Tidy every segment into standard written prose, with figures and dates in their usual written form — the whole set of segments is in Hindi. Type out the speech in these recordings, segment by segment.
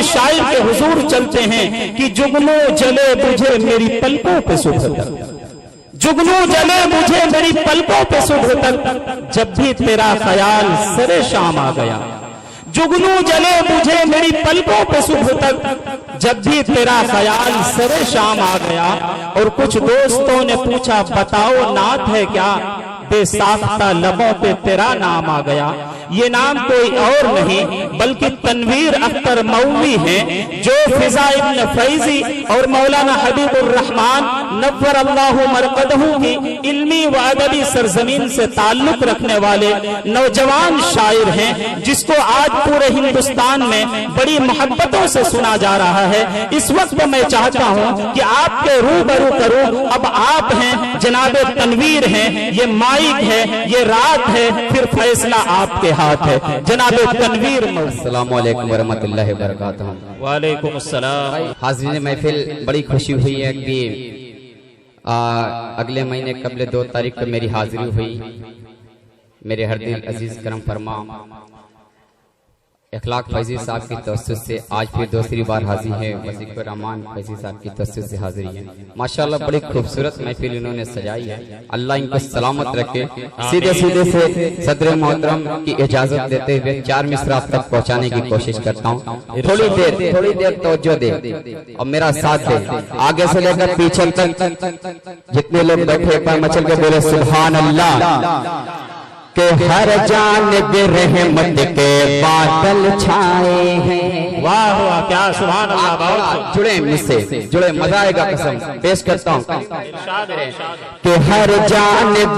शायर के हुजूर चलते हैं कि जुगनू जले बुझे मेरी पलकों पे सुबह तक, जुगनू जले बुझे मेरी पलकों पे सुबह तक, जब भी तेरा ख्याल सरे शाम आ गया। जुगनू जले बुझे मेरी पलकों पे सुबह तक, जब भी तेरा ख्याल सरे शाम आ गया। और कुछ दोस्तों ने पूछा बताओ नात है क्या, बेसाख्ता लबों पे तेरा नाम आ गया। ये नाम कोई और नहीं बल्कि तनवीर अख्तर मौलवी है, जो फिजा इब्न फैजी और मौलाना हबीबुर रहमान नव्वर अल्लाहु मरकदहू की इल्मी व अदबी सरजमीन से ताल्लुक रखने वाले नौजवान शायर हैं, जिसको आज पूरे हिंदुस्तान में बड़ी मोहब्बतों से सुना जा रहा है। इस वक्त मैं चाहता हूं कि आपके रूबरू करूं। अब आप हैं, जनाबे तनवीर हैं, ये माइक है, ये रात है, फिर फैसला आपके हाथ है। जनाबे तनवीर। अस्सलामु अलैकुम वरहमतुल्लाहि वबरकातुहू। वालेकुम अस्सलाम। हाज़रीन महफिल, बड़ी खुशी हुई है कि अगले महीने कबल 2 तारीख को मेरी हाजिरी हुई। मेरे हर दिल अजीज करम फरमा इखलाक फैजी साहब की तवज्जुह से आज फिर दूसरी बार हाजिर है। वजीफुर रहमान फैजी साहब की तवज्जुह से हाजिरी है। माशाल्लाह बड़ी खूबसूरत महफिल इन्होंने सजाई है। अल्लाह इनको सलामत रखे। सीधे सीधे से सदर मोहतरम की इजाजत देते हुए 4 मिसरा तक पहुंचाने की कोशिश करता हूं। थोड़ी देर तवज्जो दे और मेरा साथ दे। आगे से लेकर पीछे तक जितने लोग बैठे पर मचल के बोले सुभान अल्लाह। के हर जानिब रहमत के बादल छाए हैं। वाह वाह, क्या सुभान अल्लाह। बहुत जुड़े मुझसे, जुड़े, मजा आएगा। कसम पेश करता हूँ कि हर जानिब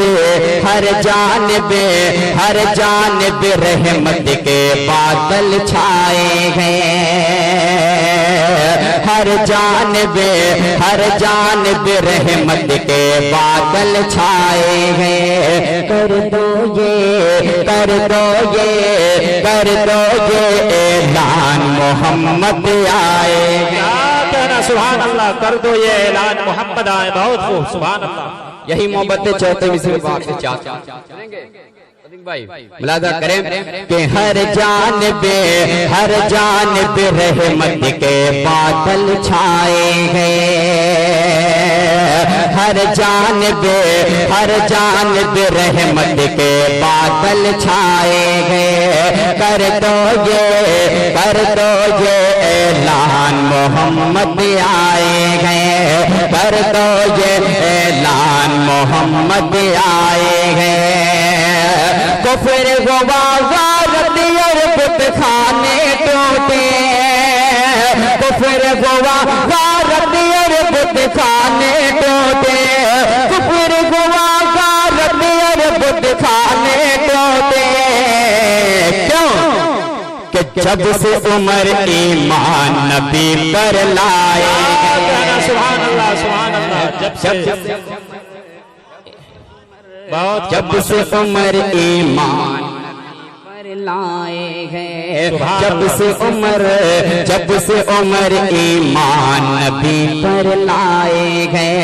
रहमत के बादल छाए हैं। हर जानब रहमत के बादल छाए हैं। कर दो ये ऐलान मोहम्मद आएगा। कहना सुभान अल्लाह, कर दो ये ऐलान मोहम्मद आए। बहुत खूब, सुभान अल्लाह। यही मोहब्बत चाहते मिसरे बाप से मुलादा करें कि हर जानब रहमत के बादल छाए हैं। हर जानब रहमत के बादल छाए हैं। कर दो ये ऐलान मोहम्मद आए हैं। कर दो ये ऐलान मोहम्मद आए हैं। कुफ्र गवारत और बुत खाने टूटे। कुफ्र गवारत और बुत खाने टूटे। कुफ्र गवारत और बुत खाने टूटे। क्यों कि जब से उमर ईमान नबी पर लाए। सुभान अल्लाह, सुभान अल्लाह। जब से उमर ईमान पर लाए हैं। जब से उमर ईमान नबी पर लाए हैं।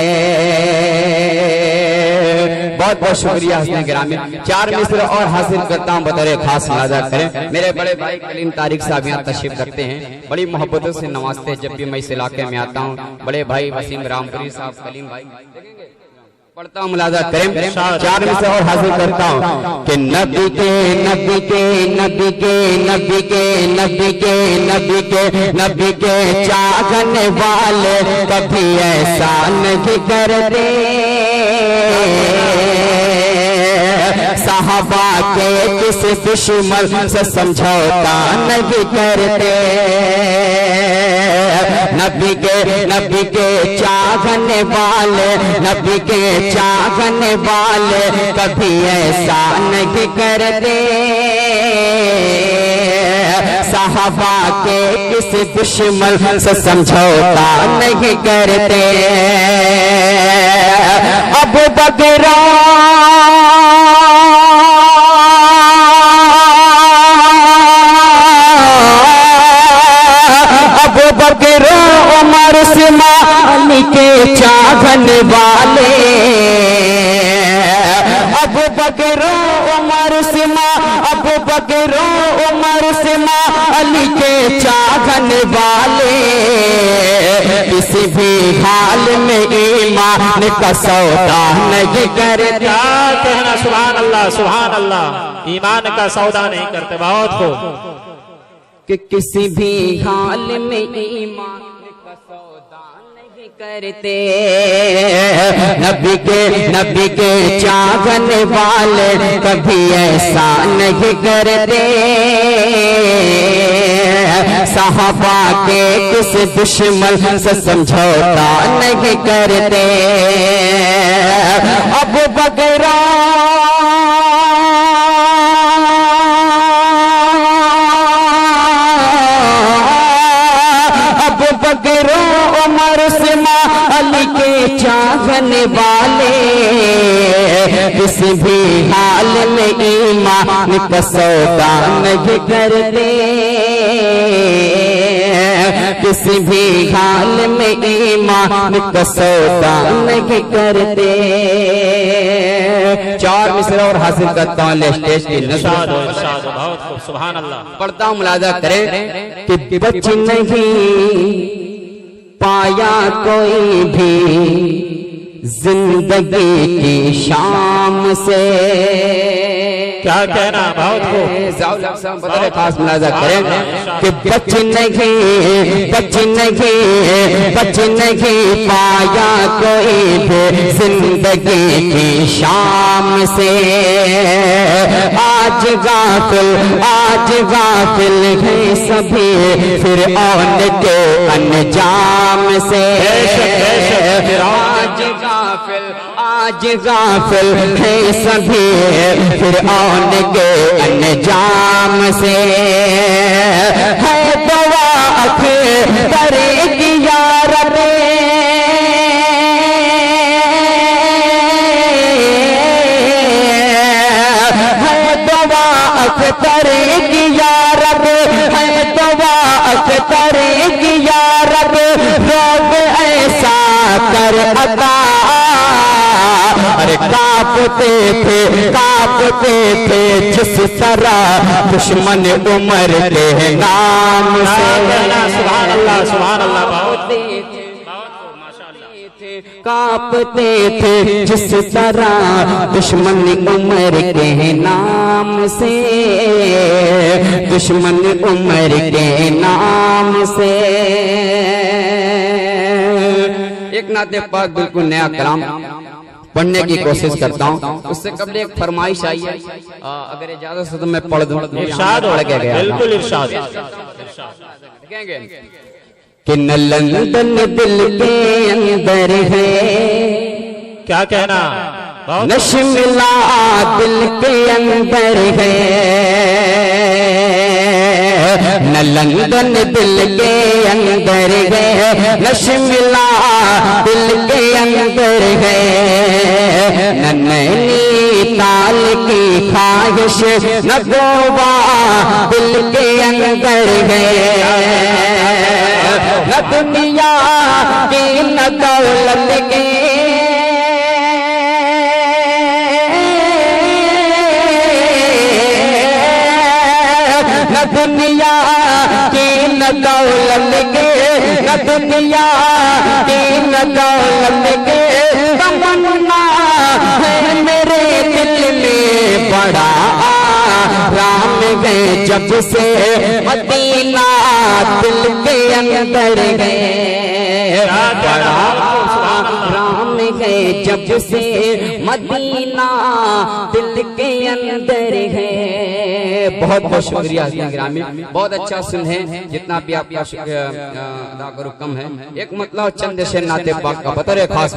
बहुत बहुत शुक्रिया हस्ने गिरामी। 4 मिसरे और हासिल करता हूँ, बतौर खास मुलाजा करें। मेरे बड़े भाई कलीम तारिक साहब यहाँ तशरीफ रखते हैं, बड़ी मोहब्बतों से नवाजते हैं जब भी मैं इस इलाके में आता हूँ। बड़े भाई वसीम रामपुरी साहब, कलीम भाई पढ़ता हूँ, मुलाजा करें। 4 में से और हाजिर करता हूँ कि नबी के चाहने वाले कभी ऐसा नहीं करते। सहाबा के किसी दुश्मन से समझौता नहीं करते। नबी के चाहने वाले कभी ऐसा नहीं करते। सहाबा के किसी दुश्मन से समझौता नहीं करते। अबू बकर उमर उस्मान के चाहने वाले। अबू बकर उमर उस्मान से अली के चाहने वाले किसी भी हाल में ईमान का सौदा नहीं करते। क्या कहना, सुभान अल्लाह, सुभान अल्लाह। ईमान का सौदा नहीं करते, बहुत खूब। कि किसी भी हाल में ईमान का सौदा नहीं करते। नबी के चाहने वाले कभी ऐसा नहीं करते। सहाबा के किसी दुश्मन से समझौता नहीं करते। अब बगरा उमर से अली के चाहने वाले किसी भी हाल में ईमान का सौदा नहीं करते। किसी भी हाल में ईमान का सौदा नहीं करते। चार मिसरा और हासिल करता हूँ स्टेज की इरशाद हो, इरशाद हो, बहुत खूब, सुभान अल्लाह। पढ़ता हूँ, मुलाजा करें कि बच नहीं पाया कोई भी जिंदगी की शाम से। क्या कहना, बहुत खूब। खास मुलाजा करें कि बच नहीं पाया कोई भी जिंदगी की शाम से। आज गाफिल है सभी फिर औन के अंजाम से। आज गाफिल है सभी फिर औन के अंजाम से। है दवा अख्तर की यार है दवा अख्तर की यार है दवा अख्तर की यार रोग ऐसा कर अता। अरे कांपते थे जिस तरह दुश्मन उमर के नाम से। सुभान अल्लाह, सुभान अल्लाह, बहुत कांपते थे जिस तरह दुश्मन उमर के नाम से। दुश्मन उमर के नाम से। एक नाते पाक बिल्कुल नया कलाम पढ़ने की कोशिश करता हूँ। उससे कबल एक फरमाइश आई है, अगर इजाजत हो तो मैं पढ़ दूं। इरशाद हो गया, बिल्कुल इरशाद। कि न लंदन दिल के अंदर है। क्या कहना, न शिमला दिल के अंदर है। न लंदन दिल के अंदर है। न शिमला दिल के अंदर है। न नैनीताल की ख्वाहिश न गोवा दिल के अंदर है। न दुनिया की न दौलत के न दुनिया की न दौलत के न दुनिया की न दौलत के तमन्ना है मेरे दिल में बड़ा राम गए जब से मदीना दिल के अंदर गए। राम गए जब से मदीना दिल के अंदर है। बहुत बहुत शुक्रिया ग्रामी, बहुत अच्छा सुने। जितना भी आपका अदा करो कम है। एक मतलब चंद से नाते पाक का बता रहे खास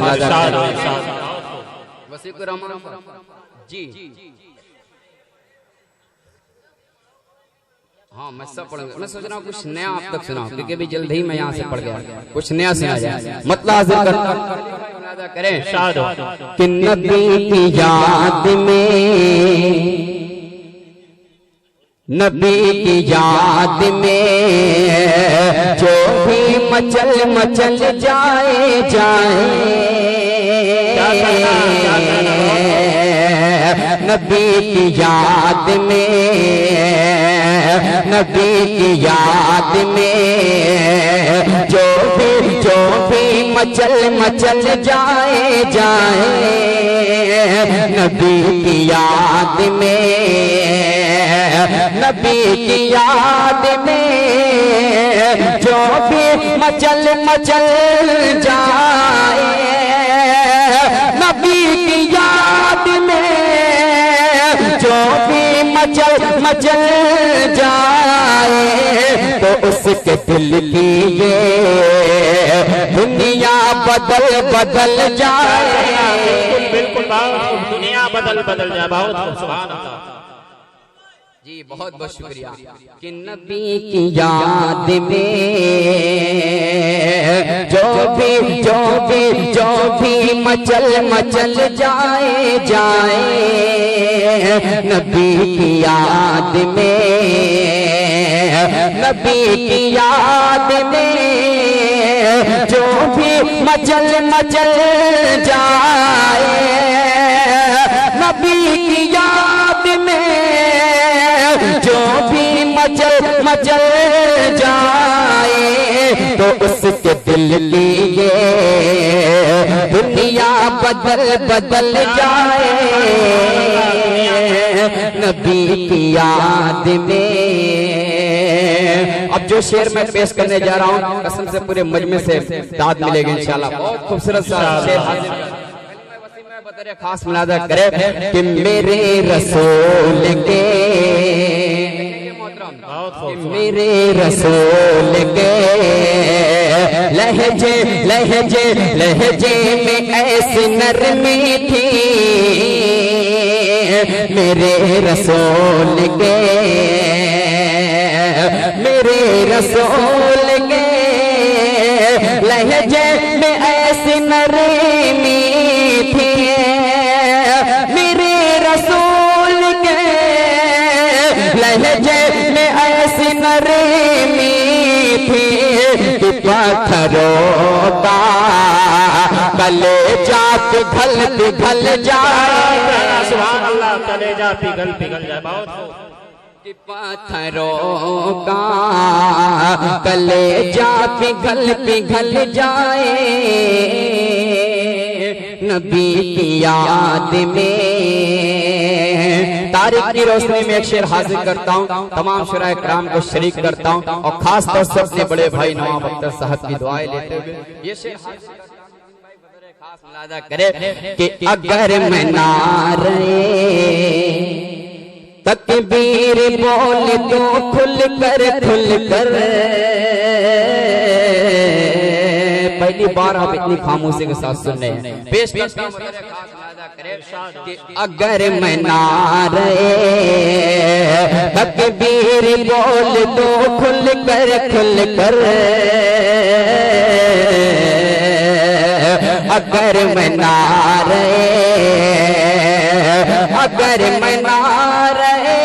वसीकुर रहमान जी। हाँ, मैं सब पढ़ूंगा। मैं सोच रहा हूँ कुछ नया आप तक सुनाऊं, क्योंकि अभी जल्द ही मैं यहाँ से पढ़ गया। कुछ नया सुना जाए, मतलब हाजिर करें कि नबी की याद में, नबी की याद में जो भी मचल जाए नबी की याद में, नबी की याद में जो भी मचल मचल जाए जाए, नबी की याद में, नबी की याद में जो भी मचल मचल जाए, नबी की याद में जो भी मचल मचल जाए, तो उसके दिल की ये दुनिया बदल बदल जाए। बिल्कुल दुनिया बदल बदल जाए। बहुत सुभान अल्लाह जी, बहुत बहुत शुक्रिया। कि नबी की याद में जो भी मचल मचल जाए जाए, नबी की याद में, नबी की याद में जो भी मचल मचल जाए, नबी की याद में जो भी मचल मचल जाए, तो उसके दिल की ये दुनिया बदल बदल जाए, नबी की याद में। अब जो शेर मैं पेश करने जा रहा हूँ, कसम से पूरे मजमे से दाद मिलेगी इंशाल्लाह। बहुत खूबसूरत सा शेर हाजिर खास मुलाजा करे कि मेरे रसूल के, मेरे रसूल के लहजे लहजे लहजे में ऐसी नरमी थी, मेरे रसूल के, मेरे रसूल के लहजे में ऐसी नरमी थी, मेरे रसूल के लहजे में ऐसी नरमी थी कि पत्थरों का कलेजा पिघल पिघल जाए, सुभान अल्लाह, कलेजा पिघल पिघल जाए। बहुत कि पत्थरों का कलेजा पिघल पिघल जाए, नबी की याद में। तारीख की रोशनी में एक शेर हाजिर करता हूँ, तमाम शुरा इकराम को शरीक करता हूँ, और खास तौर से अपने बड़े भाई नवाब अख्तर साहब की दुआएं लेते हुए ये शेर खास मुलाजा करे कि अगर मैं ना रहे तकबीर बोल तो खुल कर पहली बार आप इतनी खामोशी के साथ सुन रहे हैं। पेश कि अगर मैं ना रहे तकबीर बोल तो खुल कर अगर मैं ना रहे, अगर मैं ना रहे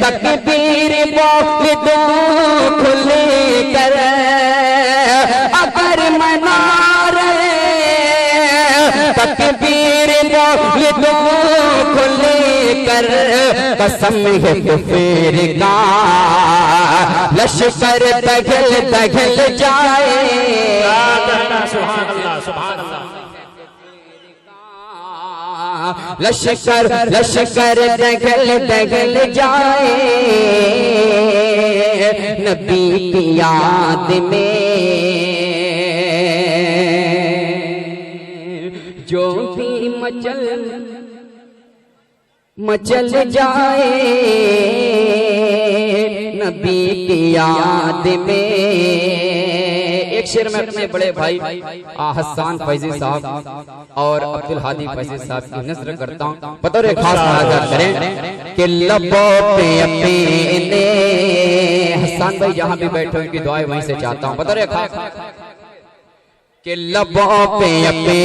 तकबीर बोल दो खुल कर, अगर मैं ना रहे तकबीर बोल दो खुल कर, कसम है कुफर का लश्कर दगल दगल जाए, सुभान अल्लाह, सुभान अल्लाह। लश्कर लश्कर दगल दगल जाए, नबी की याद में जो भी मचल मचल जाए, नबी की याद में। एक शेर में अपने बड़े भाई हसन फैजी साहब और अब्दुल हादी फैजी साहब की नज़र करता हूँ, बतौर खास मुलाजा करें कि लबों पे अपने, हसन भाई जहाँ भी बैठे उनकी दुआएं वहीं से चाहता हूँ, बतौर खास कि लबों पे अपने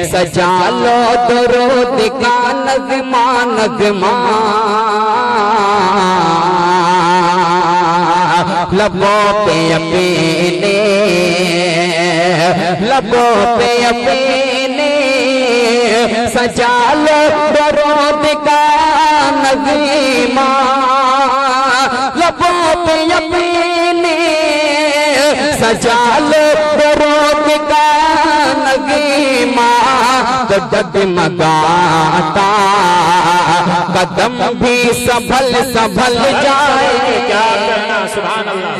सजा लो दरूद का नगमा नगमा, लबों पे अपने, लबों पे अपने सजा लो दरूद का नगीमा, लबों पे अपने सजा लो दरूद का नगीमा, तो डगमगाता कदम भी संभल संभल जाए। क्या कहना, सुभान अल्लाह,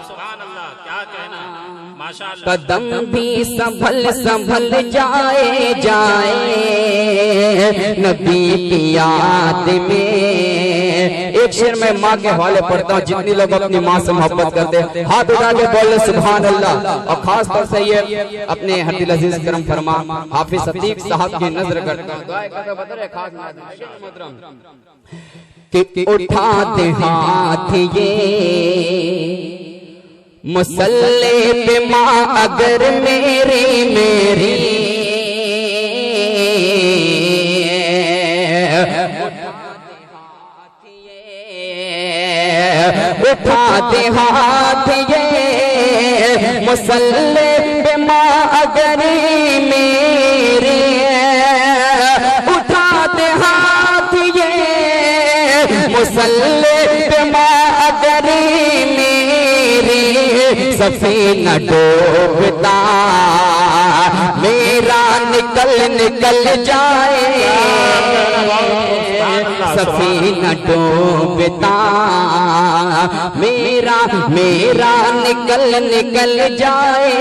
सुभान अल्लाह, क्या कहना, माशाअल्लाह। कदम भी संभल संभल जाए नबी की याद में। एक शेर में माँ के हवाले पढ़ता हूँ, जितनी लोग अपनी माँ से मोहब्बत करते हैं हाथ उठा के बोले सुभान अल्लाह। और खास तौर से ये अपने हरदिल अजीज करम फरमा हाफिज अतीक साहब की नजर करता हूँ, कि उठाते हाथ ये मुसल्ले पे माँ अगर मेरी उठाते हाथ ये मुसल्ले पे माँ अगर मेरे, उठाते हाथ ये मुसल्ले पे माँ अगर मेरे, सफीना डूबता मेरा निकल निकल जाए, सफीना डूबता मेरा निकल निकल जाए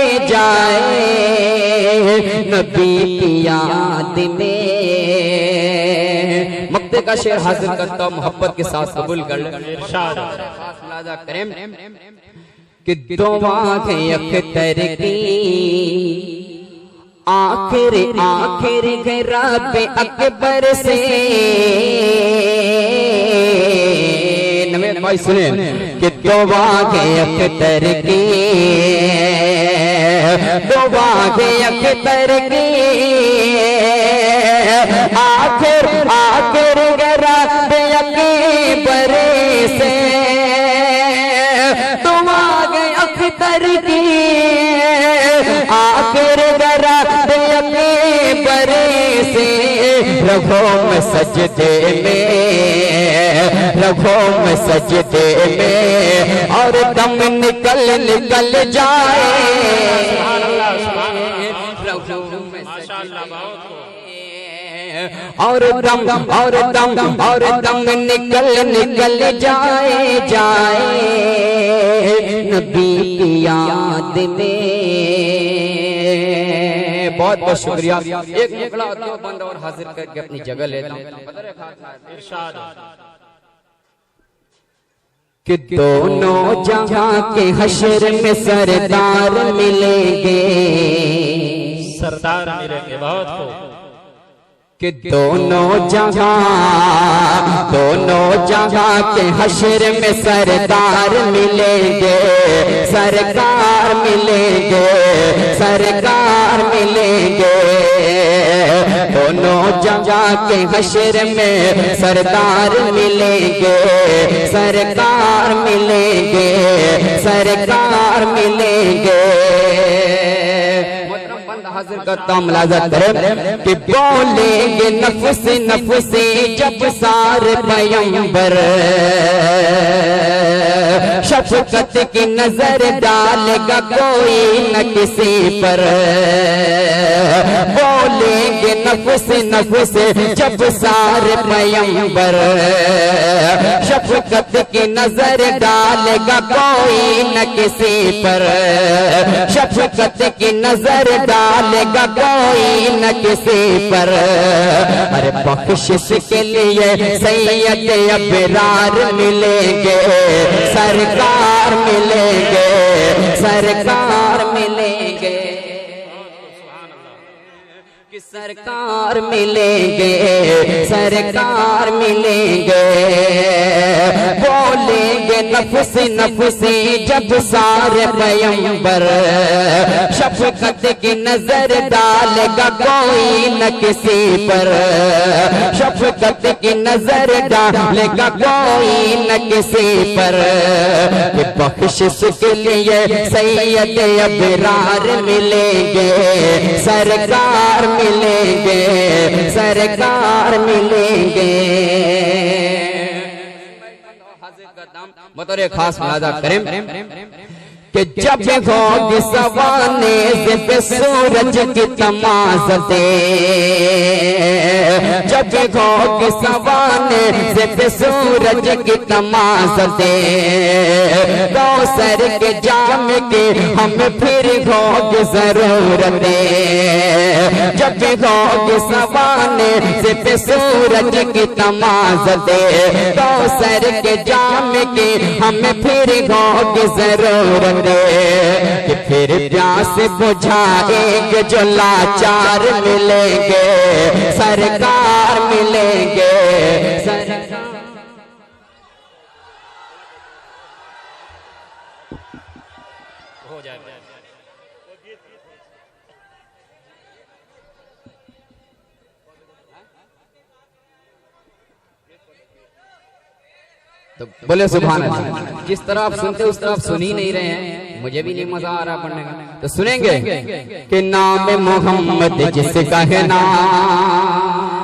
नबी की याद में। मक्ते का शेर हाजिर करता हूँ, मोहब्बत के साथ कबूल कर ले। कि दुआ है अख्तर की आखिर है रब अकबर से। नवेद भाई सुने कि दुआ है अख्तर की, दुआ है अख्तर की आखिर है रब अकबर से। दुआ है अख्तर की आखिर गरा अपने बरे से, रगों में सजदे में और दम निकल निकल जाए, और दम निकल निकल जाए नबी की याद में। बहुत बहुत शुक्रिया। एक मुकड़ा बंद और हाजिर करके अपनी जगह लेता हूँ कि दोनों जहां के हश्र में सरदार मिलेंगे, सरदार मिलेंगे। बहुत खूब। कि दोनों जहां के हश्र में सरदार मिलेंगे, सरकार मिलेंगे दोनों जहां के हश्र में सरदार मिलेंगे, सरकार मिलेंगे। हाजिर करता मुलाजा करें कि बोलेंगे नफ्से जब सारे पैगंबर, शफकत की नजर डालेगा कोई न किसी पर। बोलेंगे नफ्से जब सारे पैगंबर, शफकत की नजर डालेगा कोई न किसी पर, शफकत की नजर डालेगा कोई न किसी पर। अरे बख्शिश के लिए सैयद अबरार मिलेंगे, सरकार मिलेंगे कि सरकार मिलेंगे। बोलेंगे नफ्से जब सारे पैगंबर, शफकत की नजर डालेगा कोई न किसी पर, शफकत शफकत की नजर डालेगा कोई न किसी पर, कि बख्शिश के लिए सैयद अबरार मिलेंगे, सरकार मिलेंगे, सरकार मिलेंगे। बतौर खास मुलाजा करें कि जब होगी सवाने पे सूरज की तमाज़ते, जब होगी सवाने पे सूरज की तमाज़ते, तो सर के जाम के हमें फिर होगी जरूरत। जब होगी सवाने पे सूरज की तमाज़ते, तो सर के जाम के हमें फिर होगी जरूरत, कि फिर प्यास बुझाएंगे जो लाचार मिलेंगे, सरकार मिलेंगे, सरकार। हो जाए तो बोले सुभान अल्लाह। जिस तरह आप सुनते उस तरह आप सुन ही नहीं रहे हैं, मुझे भी नहीं मजा आ रहा पढ़ने का, तो सुनेंगे कि नाम मोहम्मद जिसका है नाम,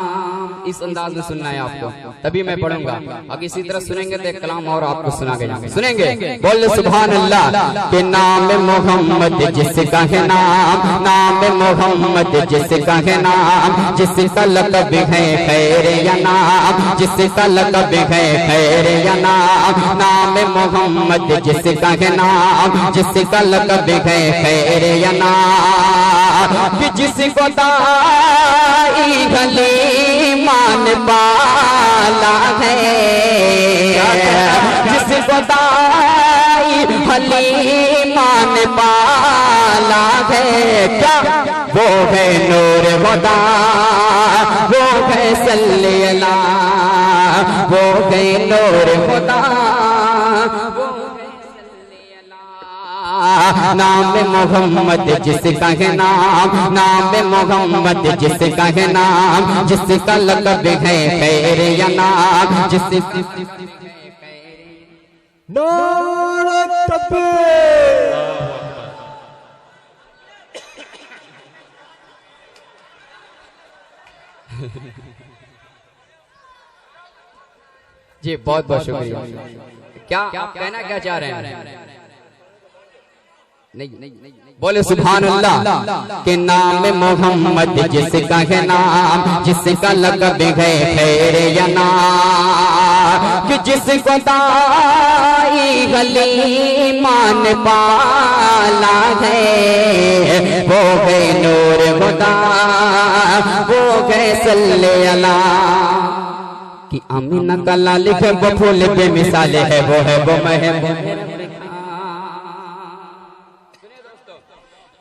इस अंदाज में सुनना है आपको, तभी मैं पढ़ूंगा। अगर इसी तरह सुनेंगे तो एक कलाम और आपको सुना के जाएंगे। सुनेंगे, बोले सुभान अल्लाह। कि नाम मोहम्मद जिसका है नाम, नाम मोहम्मद जिसका है नाम, जिसका लक़ब है खैर या नाम, जिसका लक़ब है खैर या नाम, नाम मोहम्मद जिसका है नाम, जिसका लक़ब है खैर या नाम, कि जिसको दाई गली मान पाला है, जिसको दाई भली मान पाला है, क्या वो है नूर खुदा, वो है सल्ले अला, वो है नूर खुदा, नाम मोहम्मद जिसका है नाम, नाम मोहम्मद जिसका है नाम, जिसका लक़ब है खैर या नाम, जिसका नारे तकबीर। जी बहुत बहुत शुक्रिया। क्या आप कहना क्या चाह रहे हैं? नहीं, बोले सुभान अल्लाह। के नाम मोहम्मद जिसका है नाम, जिसका लक़ब है खैर या नाम, कि जिसको दाई गली मान पाला है, वो है नूर खुदा, वो है सल्ले अला, कि अमीना का लाल है वो फूल पे मिसाल है, वो है वो महबूब,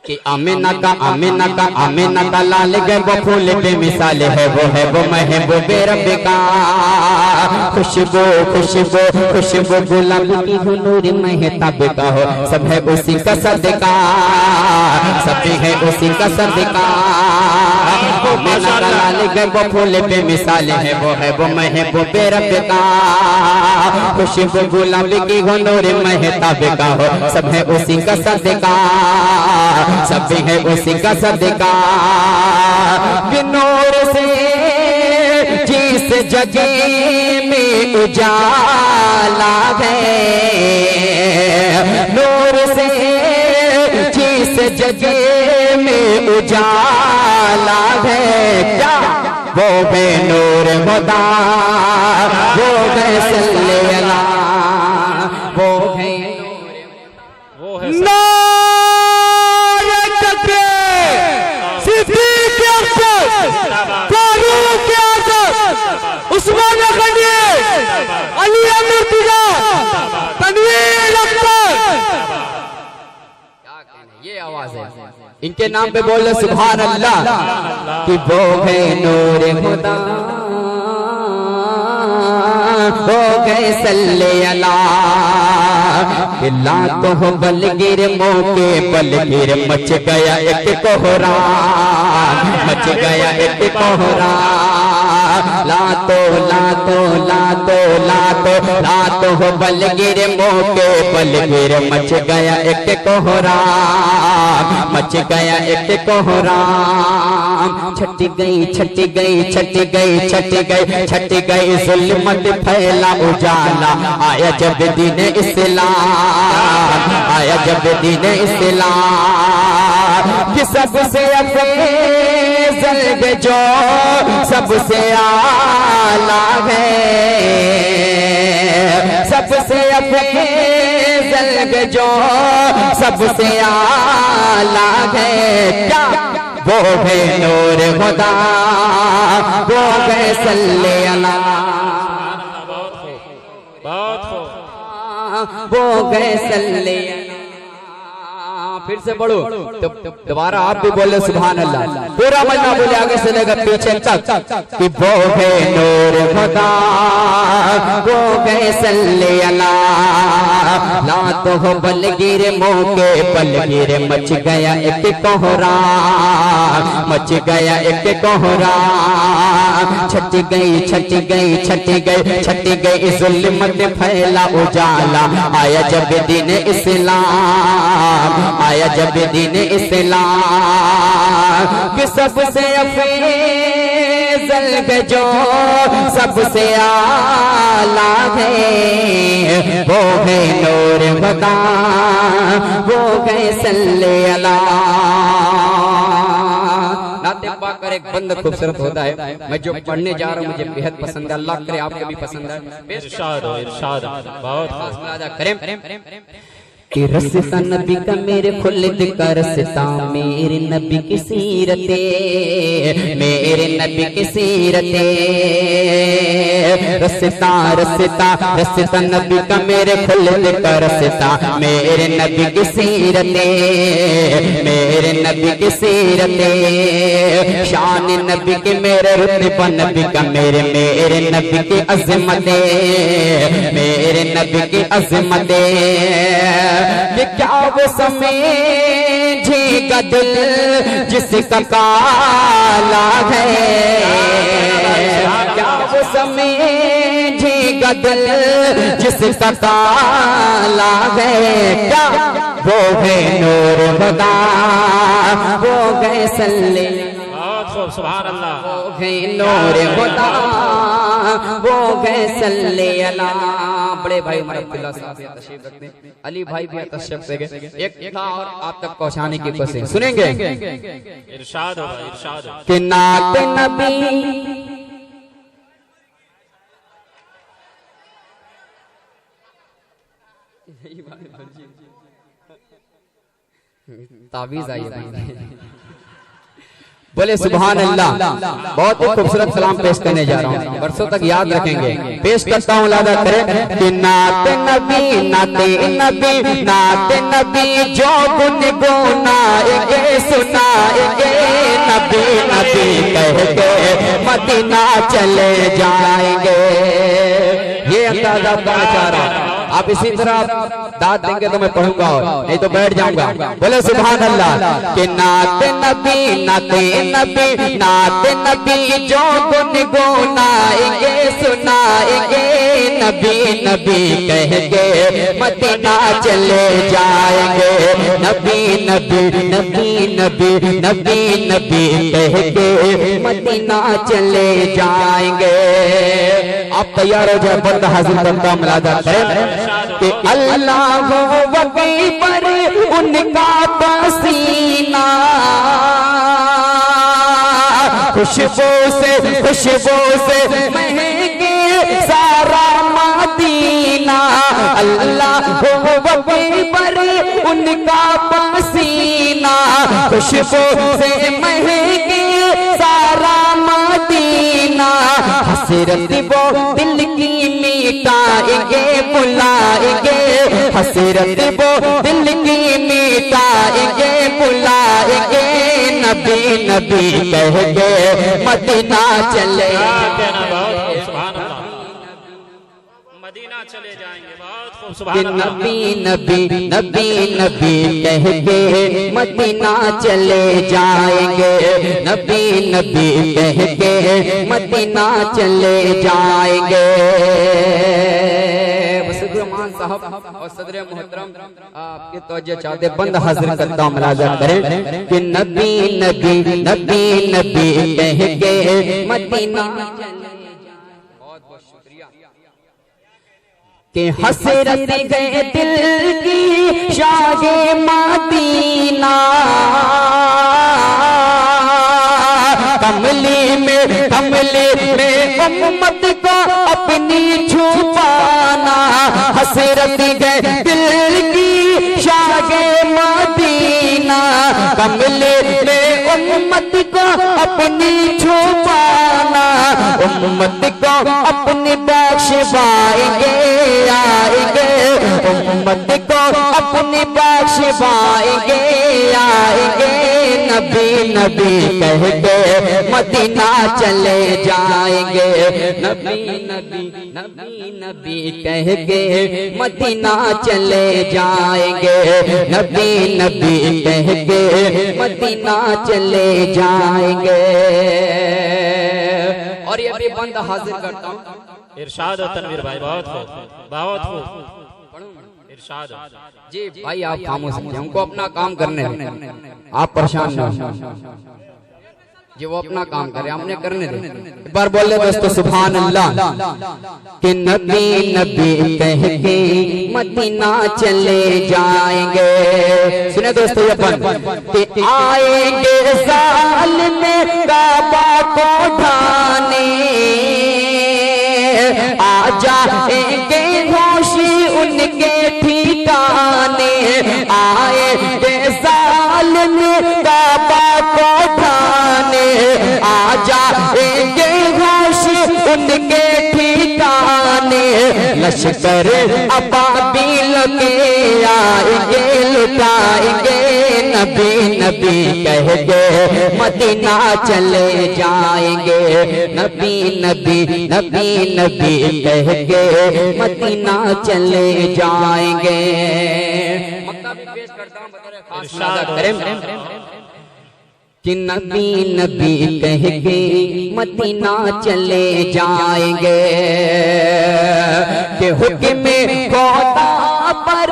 कि आमिना का लाल है वो फूल पे मिसाल है, वो है वो महबूब रब का, खुशबू खुशबू खुशबू गुलाब की हो नूर महताब का हो, सब है उसी का सदका, सब है उसी का सदका, आमिना का लाल है वो फूल पे मिसाल है, वो है वो महबूब रब का, खुशबू गुलाब की हो नूर महताब का हो, सब है उसी का सदका, सब है उसी का सदका, नूर से जिस जगह में उजाला है, नूर से जिस जगह में उजाला है, क्या वो है नूर खुदा, वो है सल्ले अला, वो है उस्मान गनी, अली मुर्तजा, तनवीर अख्तर। ये आवाज है, इनके नाम पे बोल सुभान अल्लाह। कि वो है नूर खुदा, वो है सल्ले अला, तो हो बलगिर मौके बलगिर मच गया एक कोहरा, मच गया एक कोहरा, लातो लातो लातो लातो लातो हो बलगिर मौके बलगिर मच गया एक कोहराम मच गया एक कोहराम छटी गई छटी गई छटी गई छटी गई छटी गई जुल्मत फैला उजाला आया जब दीन इस्लाम आया जब दीन इस्लाम कि सबसे अफजल जो सबसे आला है सबसे अफजल जो सबसे आला है क्या वो है नूर खुदा वो है सल्ले अला वो गए सल्ले फिर से पढ़ो तो दोबारा आप भी बोले सुभान अल्लाह पूरा मजमा बोले आगे से लेकर पीछे तक कि वो है नूर खुदा वो गए सल्ले अला ला तो हो बलगिर मौके बलगिर मच गया एक कोहराम मच गया एक कोहराम छटी गई छटी गई छटी गई छटी गई जुल्मत फैला उजाला आया जब दीन इस्लाम आया जब दीन इस्लाम कि सबसे अफजल जो सबसे आला है वो है नूर खुदा वो गए सल्ले अला कर एक बंद खूबसूरत होता है मैं जो पढ़ने जा रहा हूँ मुझे बेहद पसंद है अल्लाह करे आपको भी पसंद है इरशाद बहुत खास मुलाजा करें कि रस्ता नबी का मेरे खुल्द का रस्ता मेरे नबी की सीरते मेरे नबी की सीरते रस्ता रस्ता रस्ता नबी का मेरे खुल्द का रस्ता मेरे नबी की सीरते मेरे नबी की सीरते शान नबी के मेरे रुतबा नबी का मेरे मेरे नबी की अज़मते मेरे नबी की अज़मते ये क्या वो समझेगा दिल जिसका काला है क्या वो समझेगा दिल जिसका काला है क्या वो है नूर खुदा वो गए सल्ले सुभान अल्लाह वो है नूर खुदा वो गए सल्ले अला बड़े भाई हमारे अब्दुल्ला साहब तशरीफ रखते हैं अली भाई भी तशरीफ से एक था और आप तक पहुंचाने की कोशिश सुनेंगे इरशाद होगा इरशाद कि नात नबी ताबीज आई है बोले सुभान अल्लाह बहुत ही खूबसूरत सलाम पेश करने जा रहा हूँ बरसों तक याद रखेंगे पेश करता हूँ लादा करें कि नाते नबी नाते नबी जो गुनगुनाएंगे सुनाएंगे नबी नबी कह के मदीना चले जाएंगे ये अंदाजा करना चाह रहा हूँ आप इसी तरह दाद देंगे तो मैं पढ़ूंगा नहीं तो बैठ जाऊंगा बोले सुभान अल्लाह कि नाते नबी नाते नबी नाते नबी जो गुनगुनाएंगे सुनाएंगे नबी नबी कहेंगे मदीना चले जाएंगे नबी नबी नबी नबी नबी नबी कहेंगे मदीना चले जाएंगे आप तैयार हो जाए बंद हाजिर करता मुलाजा करें कि अल्लाह वकी पर उनका पसीना खुशबू से महके सारा मदीना अल्लाह वकी पर उनका पसीना खुशबू से महके सारा मदीना हसरत वो दिल की मिटाएंगे बुलाएंगे हसरत वो दिल की मिटाएंगे बुलाएंगे नबी नबी कहेंगे मदीना चले मदीना चले जाएंगे। बहुत खूब, कि सुभान अल्लाह। नबी नबी नबी नबी कह के मदीना चले जाएंगे, नबी नबी कह के मदीना चले जाएंगे। रहमान साहब और सदर मोहतरम आपके तवज्जो चाहते बंद हाजिर करता हूं, मुलाजा करें कि नबी नबी नबी नबी कह के मदीना बहुत बहुत शुक्रिया कि हसरत गए दिल की शाहे मदीना, कमली में उम्मत को अपनी छुपाना। हसरत गए दिल की शाहे मदीना, कमली में उम्मत को अपनी छुपाना। उम्मत को अपनी बख्शवाएंगे आएंगे, उम्मत को अपनी बख्शवाएंगे आएंगे। नबी नबी कह के मदीना चले जाएंगे, नबी नबी नबी नबी कह के मदीना चले जाएंगे, नबी नबी कह के मदीना चले जाएंगे। और ये भी बंद हाजिर करता हूँ। इरशाद और तनवीर भाई, बहुत खूब, बहुत खूब। इरशाद जी भाई, आप खामोश हैं, हमको अपना काम करने दें, आप परेशान न हो जी, वो अपना काम करे, हमने करने दे। एक बार बोले दोस्तों सुभान अल्लाह कि नबी नबी कह के मदीना चले जाएंगे। सुने दोस्तों ये बंद कि आएंगे साल में काबा को ढाने, आ जाएंगे होशी उनके ठिकाने। आएंगे साल में काबा को ढाने, आ जाएंगे होशी उनके ठिकाने। लश्कर अबाबिल के आएंगे लुटाएंगे, नबी नबी कह के मदीना चले जाएंगे, नबी नबी नबी नबी कह के मदीना चले जाएंगे। कि नबी नबी कह के मदीना चले जाएंगे, कि हुक्म खुदा पर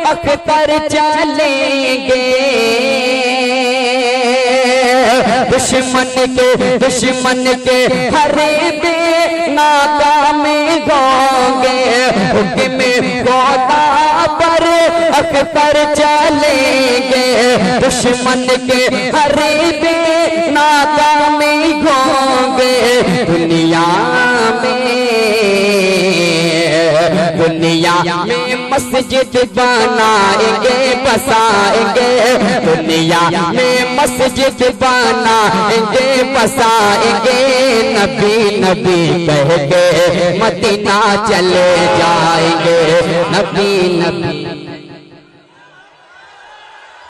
अख्तर चलेंगे। दुश्मन के हरे दे नाकाम होंगे, हुक्म खुदा पर अख्तर चलेंगे। दुश्मन के हरे दे नाकाम होंगे। दुनिया में मस्जिद बनाएंगे बसाएंगे, दुनिया में मस्जिद बनाएंगे बसाएंगे। नबी नबी कह के मदीना चले जाएंगे, नबी नबी